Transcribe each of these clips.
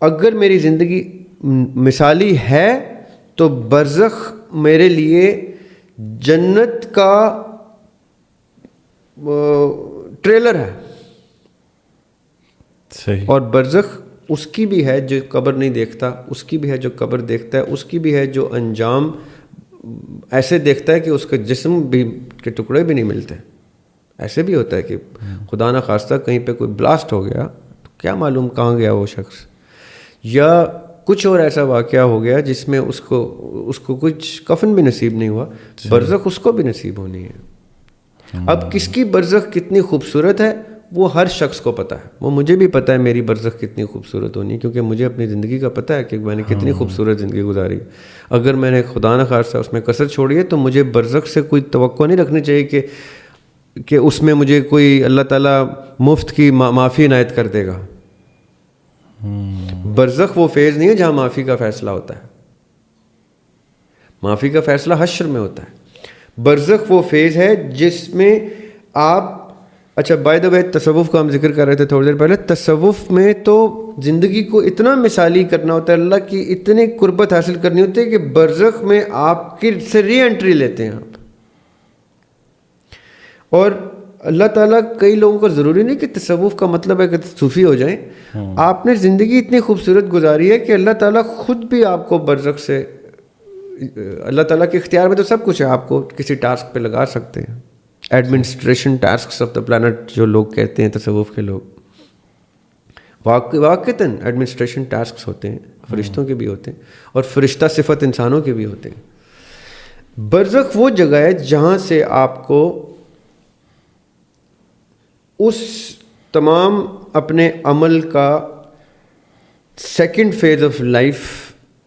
اگر میری زندگی مثالی ہے تو برزخ میرے لیے جنت کا ٹریلر ہے. صحیح. اور برزخ اس کی بھی ہے جو قبر نہیں دیکھتا, اس کی بھی ہے جو قبر دیکھتا ہے, اس کی بھی ہے جو انجام ایسے دیکھتا ہے کہ اس کے جسم بھی کے ٹکڑے بھی نہیں ملتے. ایسے بھی ہوتا ہے کہ خدا نخواستہ کہیں پہ کوئی بلاسٹ ہو گیا تو کیا معلوم کہاں گیا وہ شخص, یا کچھ اور ایسا واقعہ ہو گیا جس میں اس کو کچھ کفن بھی نصیب نہیں ہوا. برزخ اس کو بھی نصیب ہونی ہے. اب کس کی برزخ کتنی خوبصورت ہے وہ ہر شخص کو پتہ ہے. وہ مجھے بھی پتہ ہے میری برزخ کتنی خوبصورت ہونی ہے, کیونکہ مجھے اپنی زندگی کا پتہ ہے کہ میں نے کتنی خوبصورت زندگی گزاری. اگر میں نے خدا نخواستہ اس میں کسر چھوڑی ہے تو مجھے برزخ سے کوئی توقع نہیں رکھنی چاہیے کہ اس میں مجھے کوئی اللہ تعالیٰ مفت کی معافی عنایت کر دے گا. برزخ وہ فیز نہیں ہے جہاں معافی کا فیصلہ ہوتا ہے. معافی کا فیصلہ حشر میں ہوتا ہے. برزخ وہ فیز ہے جس میں آپ, اچھا بائی دا وے تصوف کا ہم ذکر کر رہے تھے تھوڑی دیر پہلے, تصوف میں تو زندگی کو اتنا مثالی کرنا ہوتا ہے, اللہ کی اتنی قربت حاصل کرنی ہوتی ہے کہ برزخ میں آپ کی سے ری انٹری لیتے ہیں آپ. اور اللہ تعالیٰ کئی لوگوں کو ضروری نہیں کہ تصوف کا مطلب ہے کہ صوفی ہو جائیں. آپ نے زندگی اتنی خوبصورت گزاری ہے کہ اللہ تعالیٰ خود بھی آپ کو برزخ سے, اللہ تعالیٰ کے اختیار میں تو سب کچھ ہے, آپ کو کسی ٹاسک پہ لگا سکتے ہیں. Administration tasks of the plant جو لوگ کہتے ہیں تصوف کے لوگ, واقعتاً ایڈمنسٹریشن ٹاسکس ہوتے ہیں, فرشتوں کے بھی ہوتے ہیں اور فرشتہ صفت انسانوں کے بھی ہوتے ہیں. برزخ وہ جگہ ہے جہاں سے آپ کو اس تمام اپنے عمل کا سیکنڈ فیز آف لائف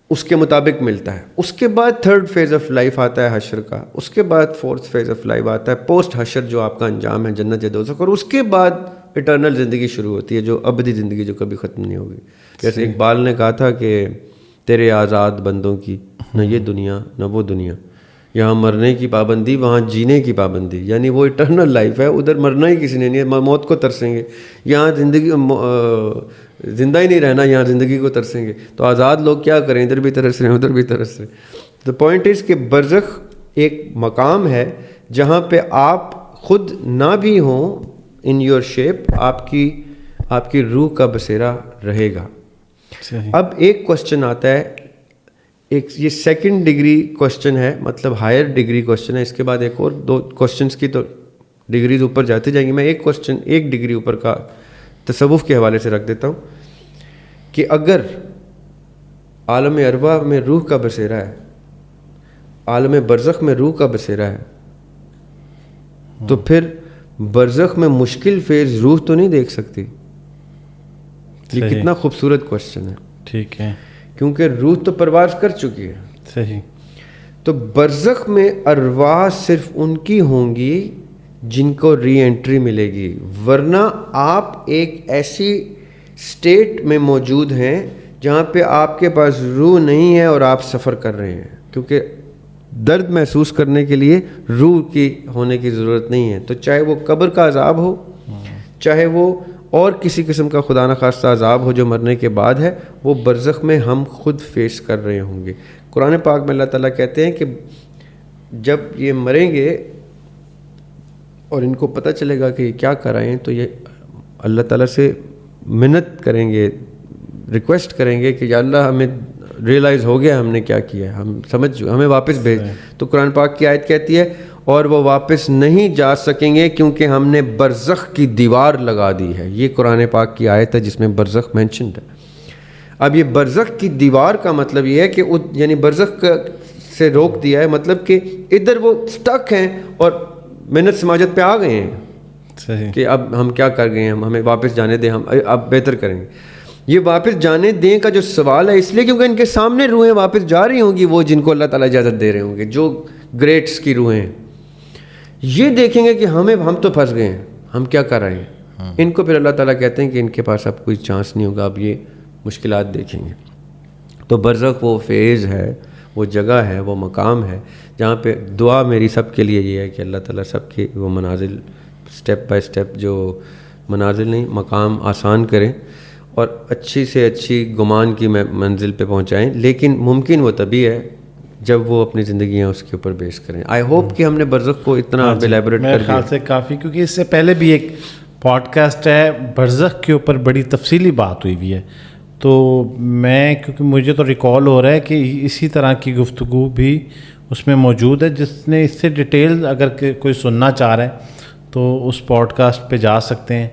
اس کے مطابق ملتا ہے. اس کے بعد تھرڈ فیز آف لائف آتا ہے حشر کا, اس کے بعد فورتھ فیز آف لائف آتا ہے پوسٹ حشر جو آپ کا انجام ہے جنت یا دوزخ, اور اس کے بعد اٹرنل زندگی شروع ہوتی ہے جو ابدی زندگی جو کبھی ختم نہیں ہوگی. جیسے اقبال نے کہا تھا کہ تیرے آزاد بندوں کی نہ یہ دنیا نہ وہ دنیا, یہاں مرنے کی پابندی وہاں جینے کی پابندی. یعنی وہ اٹرنل لائف ہے, ادھر مرنا ہی کسی نے نہیں ہے, موت کو ترسیں گے. یہاں زندگی زندہ ہی نہیں رہنا, یہاں زندگی کو ترسیں گے. تو آزاد لوگ کیا کریں, ادھر بھی ترس رہے ہیں ادھر بھی ترس رہے ہیں. دا پوائنٹ از کہ برزخ ایک مقام ہے جہاں پہ آپ خود نہ بھی ہوں ان یور شیپ, آپ کی روح کا بسیرا رہے گا. اب ایک کوشچن آتا ہے, ایک یہ سیکنڈ ڈگری کوشچن ہے, مطلب ہائر ڈگری کوشچن ہے. اس کے بعد ایک اور 2 کوشچنس کی تو ڈگریز اوپر جاتی جائیں گی. میں ایک کوشچن ایک ڈگری اوپر کا تصوف کے حوالے سے رکھ دیتا ہوں کہ اگر عالم ارواح میں روح کا بسیرا ہے, عالم برزخ میں روح کا بسیرا ہے, تو پھر برزخ میں مشکل فیز روح تو نہیں دیکھ سکتی. یہ کتنا خوبصورت کوشچن ہے. ٹھیک ہے, کیونکہ روح تو پرواز کر چکی ہے. صحیح. تو برزخ میں ارواح صرف ان کی ہوں گی جن کو ری انٹری ملے گی, ورنہ آپ ایک ایسی اسٹیٹ میں موجود ہیں جہاں پہ آپ کے پاس روح نہیں ہے اور آپ سفر کر رہے ہیں. کیونکہ درد محسوس کرنے کے لیے روح کی ہونے کی ضرورت نہیں ہے. تو چاہے وہ قبر کا عذاب ہو, چاہے وہ اور کسی قسم کا خدا نخواستہ عذاب ہو جو مرنے کے بعد ہے, وہ برزخ میں ہم خود فیس کر رہے ہوں گے. قرآن پاک میں اللہ تعالیٰ کہتے ہیں کہ جب یہ مریں گے اور ان کو پتہ چلے گا کہ یہ کیا کر رہے ہیں, تو یہ اللہ تعالیٰ سے منت کریں گے, ریکویسٹ کریں گے کہ یا اللہ ہمیں ریئلائز ہو گیا ہم نے کیا کیا ہے, ہم سمجھ, ہمیں واپس بھیج. تو قرآن پاک کی آیت کہتی ہے اور وہ واپس نہیں جا سکیں گے کیونکہ ہم نے برزخ کی دیوار لگا دی ہے. یہ قرآن پاک کی آیت ہے جس میں برزخ مینشنڈ ہے. اب یہ برزخ کی دیوار کا مطلب یہ ہے کہ یعنی برزخ سے روک دیا ہے, مطلب کہ ادھر وہ سٹک ہیں اور محنت سماجت پہ آ گئے ہیں. صحیح. کہ اب ہم کیا کر گئے ہیں, ہمیں واپس جانے دیں, ہم اب بہتر کریں گے. یہ واپس جانے دیں کا جو سوال ہے اس لیے کیونکہ ان کے سامنے روحیں واپس جا رہی ہوں گی, وہ جن کو اللہ تعالیٰ اجازت دے رہے ہوں گے, جو گریٹس کی روحیں. یہ دیکھیں گے کہ ہم تو پھنس گئے ہیں, ہم کیا کر رہے ہیں. ان کو پھر اللہ تعالیٰ کہتے ہیں کہ ان کے پاس اب کوئی چانس نہیں ہوگا, اب یہ مشکلات دیکھیں گے. تو برزخ وہ فیز ہے, وہ جگہ ہے, وہ مقام ہے جہاں پہ دعا میری سب کے لیے یہ ہے کہ اللہ تعالیٰ سب کی وہ منازل اسٹیپ بائی اسٹیپ, جو منازل نہیں مقام آسان کریں اور اچھی سے اچھی گمان کی منزل پہ پہنچائیں, لیکن ممکن وہ تبھی ہے جب وہ اپنی زندگیاں اس کے اوپر بیس کریں. آئی ہوپ کہ ہم نے برزخ کو اتنا ایلیبوریٹ کر دیا. میرے خیال سے کافی, کیونکہ اس سے پہلے بھی ایک پوڈ کاسٹ ہے برزخ کے اوپر بڑی تفصیلی بات ہوئی ہوئی ہے, تو میں کیونکہ مجھے تو ریکال ہو رہا ہے کہ اسی طرح کی گفتگو بھی اس میں موجود ہے. جس نے اس سے ڈیٹیل اگر کوئی سننا چاہ رہا ہے تو اس پوڈ کاسٹ پہ جا سکتے ہیں.